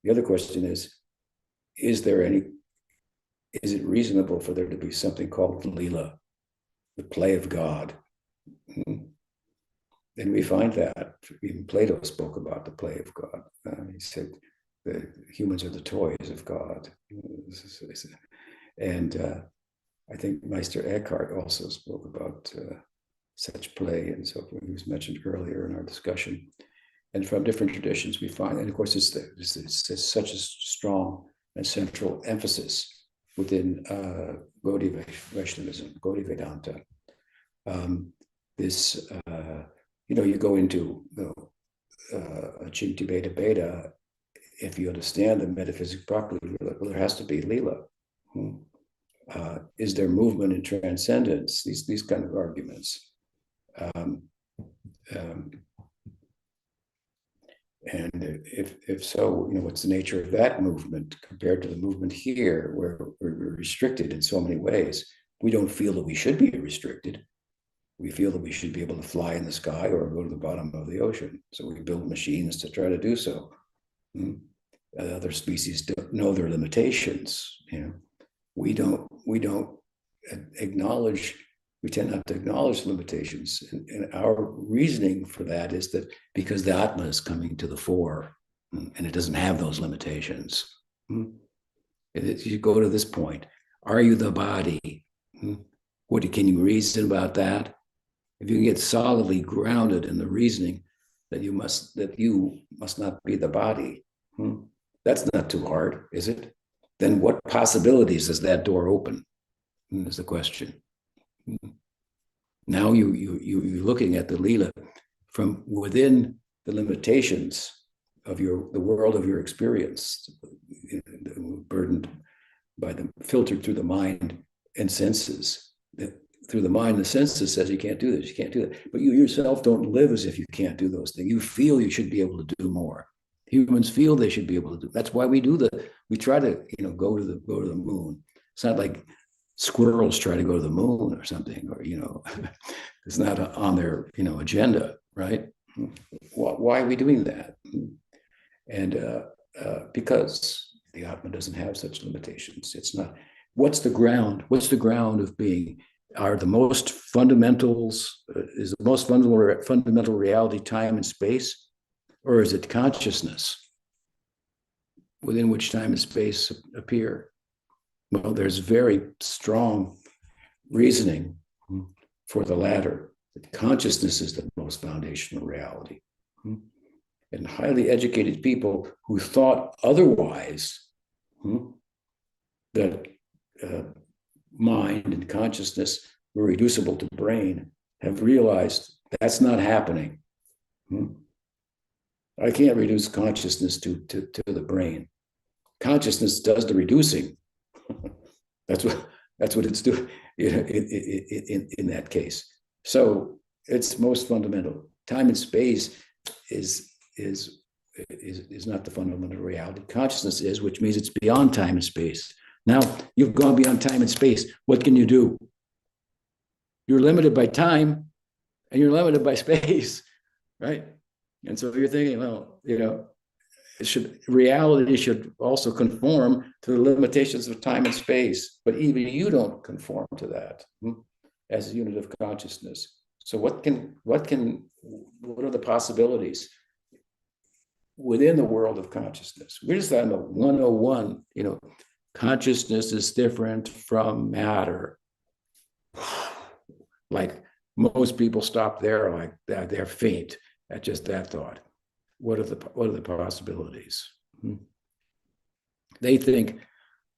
The other question is it reasonable for there to be something called Lila, the play of God? And we find that even Plato spoke about the play of God. He said the humans are the toys of God. And I think Meister Eckhart also spoke about such play and so forth. He was mentioned earlier in our discussion. And from different traditions we find, and of course it's such a strong and central emphasis within Gaudiya Vaishnavism, Gaudiya Vedanta. You go into Chinti Beta Beta, if you understand the metaphysics properly, well, there has to be Lila. Is there movement and transcendence? These kind of arguments. And if so, what's the nature of that movement compared to the movement here, where we're restricted in so many ways? We don't feel that we should be restricted. We feel that we should be able to fly in the sky or go to the bottom of the ocean. So we build machines to try to do so. Other species don't know their limitations. We don't acknowledge. We tend not to acknowledge limitations. And our reasoning for that is that because the Atma is coming to the fore and it doesn't have those limitations. You go to this point. Are you the body? Can you reason about that? If you can get solidly grounded in the reasoning that you must not be the body, that's not too hard, is it? Then what possibilities does that door open? Is the question. Now you're looking at the Leela from within the limitations of the world of your experience, burdened by filtered through the mind and senses. Through the mind and senses says you can't do this, you can't do that. But you yourself don't live as if you can't do those things. You feel you should be able to do more. Humans feel they should be able to do. That's why we try to go to the moon. It's not like squirrels try to go to the moon or something, or it's not on their agenda, right? Why are we doing that? And because the Atma doesn't have such limitations. It's not. What's the ground of being? Are the most fundamentals, is the most fundamental reality time and space, or is it consciousness within which time and space appear? Well, there's very strong reasoning for the latter, that consciousness is the most foundational reality. And highly educated people who thought otherwise, that mind and consciousness were reducible to brain, have realized that's not happening. I can't reduce consciousness to the brain. Consciousness does the reducing. That's what it's doing, in that case. So it's most fundamental. Time and space is not the fundamental reality. Consciousness is, which means it's beyond time and space. Now you've gone beyond time and space. What can you do? You're limited by time and you're limited by space, right? And so you're thinking, well, reality should also conform to the limitations of time and space, but even you don't conform to that as a unit of consciousness. So what are the possibilities within the world of consciousness? We're just on the 101, consciousness is different from matter. Like most people stop there, like that, they're faint at just that thought. What are the possibilities? They think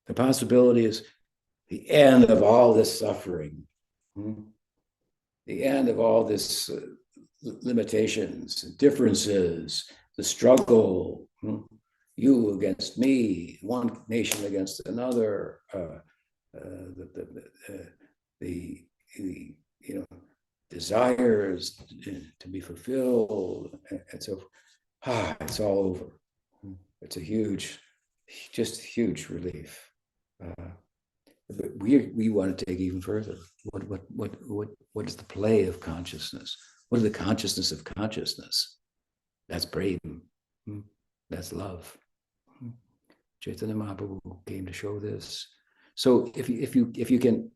the possibility is the end of all this suffering, the end of all this limitations, differences, the struggle, you against me, one nation against another, the desires to be fulfilled, and so it's all over. It's just huge relief. But we want to take even further. What is the play of consciousness? What is the consciousness of consciousness? That's Brahman. That's love. Chaitanya Mahaprabhu came to show this. So if you can,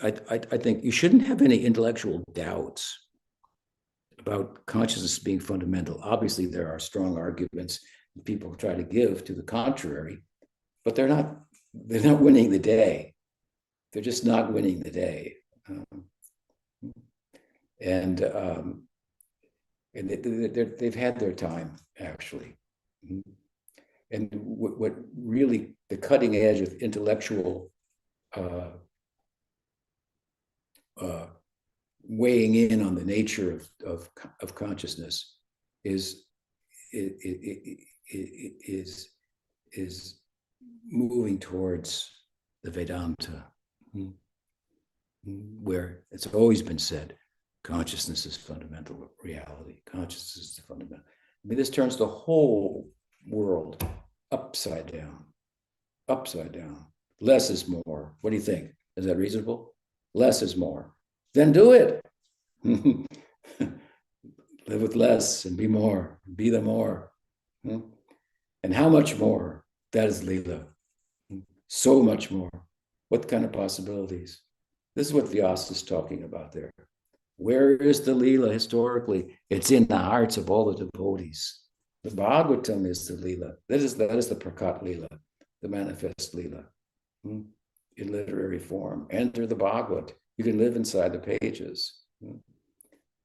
I think you shouldn't have any intellectual doubts about consciousness being fundamental. Obviously, there are strong arguments people try to give to the contrary, but they're not winning the day. They're just not winning the day. And they've had their time, actually. And what really the cutting edge of intellectual weighing in on the nature of consciousness is moving towards the Vedanta, where it's always been said, consciousness is fundamental reality. Consciousness is the fundamental. I mean, this turns the whole world upside down, upside down. Less is more. What do you think? Is that reasonable? Less is more. Then do it. Live with less and be more. Be the more. And how much more? That is Leela. So much more. What kind of possibilities? This is what Vyasa is talking about there. Where is the Leela historically? It's in the hearts of all the devotees. The Bhagavatam is the Leela. That is the Prakat Leela, the manifest Leela, in literary form. Enter the Bhagavad. You can live inside the pages.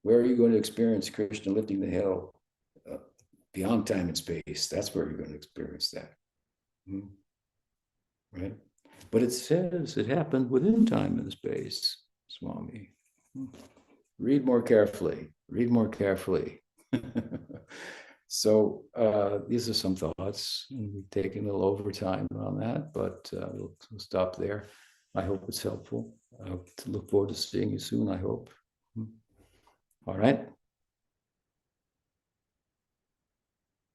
Where are you going to experience Krishna lifting the hill? Beyond time and space. That's where you're going to experience that. Right? But it says it happened within time and space, Swami. Read more carefully. Read more carefully. So these are some thoughts. We've taken a little overtime on that, but we'll stop there. I hope it's helpful. I look forward to seeing you soon, I hope. All right.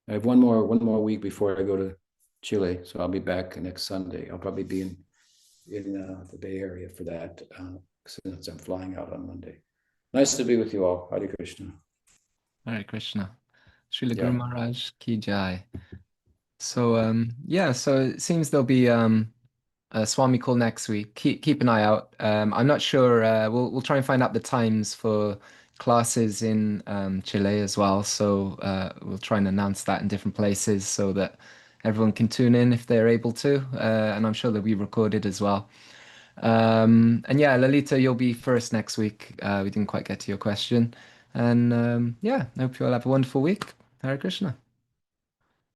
I have one more week before I go to Chile, so I'll be back next Sunday. I'll probably be in the Bay Area for that, since I'm flying out on Monday. Nice to be with you all. Hare Krishna. Hare Krishna. Srila Guru Maharaj Ki Jai. So so it seems there'll be a Swami call next week. Keep an eye out. I'm not sure. We'll try and find out the times for classes in Chile as well. So we'll try and announce that in different places so that everyone can tune in if they're able to. And I'm sure they'll be recorded as well. And yeah, Lalita, you'll be first next week. We didn't quite get to your question. And I hope you all have a wonderful week. Hare Krishna.